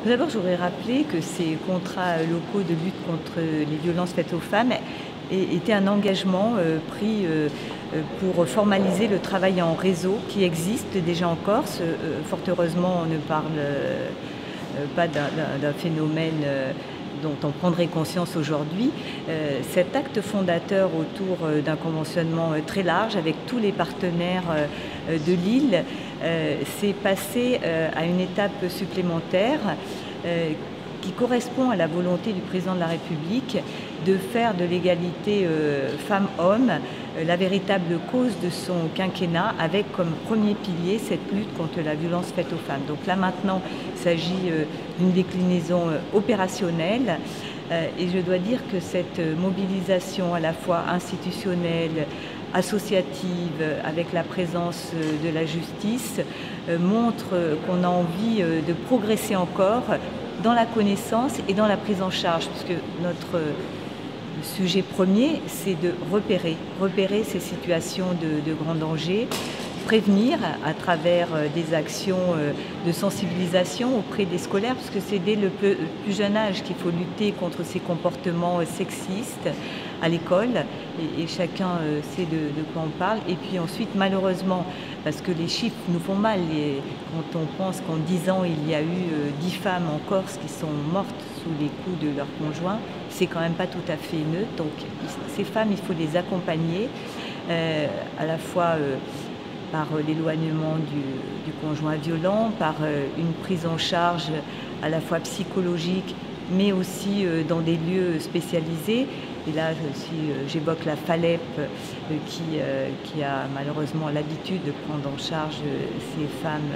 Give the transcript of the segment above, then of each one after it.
D'abord, je voudrais rappeler que ces contrats locaux de lutte contre les violences faites aux femmes étaient un engagement pris pour formaliser le travail en réseau qui existe déjà en Corse. Fort heureusement, on ne parle pas d'un phénomène dont on prendrait conscience aujourd'hui. Cet acte fondateur autour d'un conventionnement très large avec tous les partenaires de l'île s'est passé à une étape supplémentaire qui correspond à la volonté du président de la République de faire de l'égalité femmes-hommes la véritable cause de son quinquennat, avec comme premier pilier cette lutte contre la violence faite aux femmes. Donc là maintenant, il s'agit d'une déclinaison opérationnelle et je dois dire que cette mobilisation à la fois institutionnelle, associative, avec la présence de la justice, montre qu'on a envie de progresser encore dans la connaissance et dans la prise en charge, puisque notre sujet premier, c'est de repérer ces situations de grand danger, prévenir à travers des actions de sensibilisation auprès des scolaires, parce que c'est dès le plus jeune âge qu'il faut lutter contre ces comportements sexistes à l'école, et chacun sait de quoi on parle. Et puis ensuite, malheureusement, parce que les chiffres nous font mal, et quand on pense qu'en 10 ans, il y a eu 10 femmes en Corse qui sont mortes sous les coups de leur conjoint, c'est quand même pas tout à fait neutre. Donc ces femmes, il faut les accompagner à la fois par l'éloignement du conjoint violent, par une prise en charge à la fois psychologique, mais aussi dans des lieux spécialisés. Et là, j'évoque la FALEP qui a malheureusement l'habitude de prendre en charge ces femmes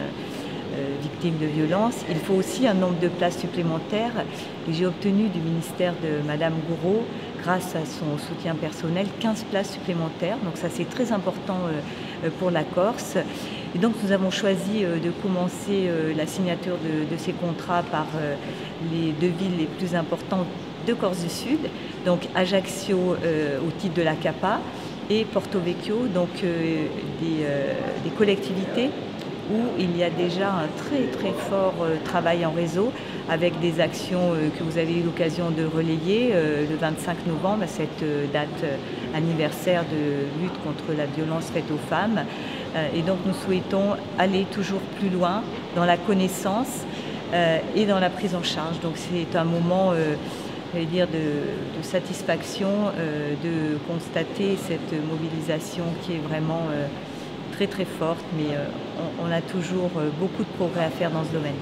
victimes de violences. Il faut aussi un nombre de places supplémentaires et j'ai obtenu du ministère de Madame Gouraud, grâce à son soutien personnel, 15 places supplémentaires. Donc ça, c'est très important pour la Corse. Et donc nous avons choisi de commencer la signature de ces contrats par les 2 villes les plus importantes de Corse du Sud, donc Ajaccio au titre de la CAPA et Porto Vecchio, donc des collectivités où il y a déjà un très fort travail en réseau avec des actions que vous avez eu l'occasion de relayer le 25 novembre, à cette date anniversaire de lutte contre la violence faite aux femmes. Et donc nous souhaitons aller toujours plus loin dans la connaissance et dans la prise en charge. Donc c'est un moment j'allais dire de satisfaction de constater cette mobilisation qui est vraiment très forte, mais on a toujours beaucoup de progrès à faire dans ce domaine.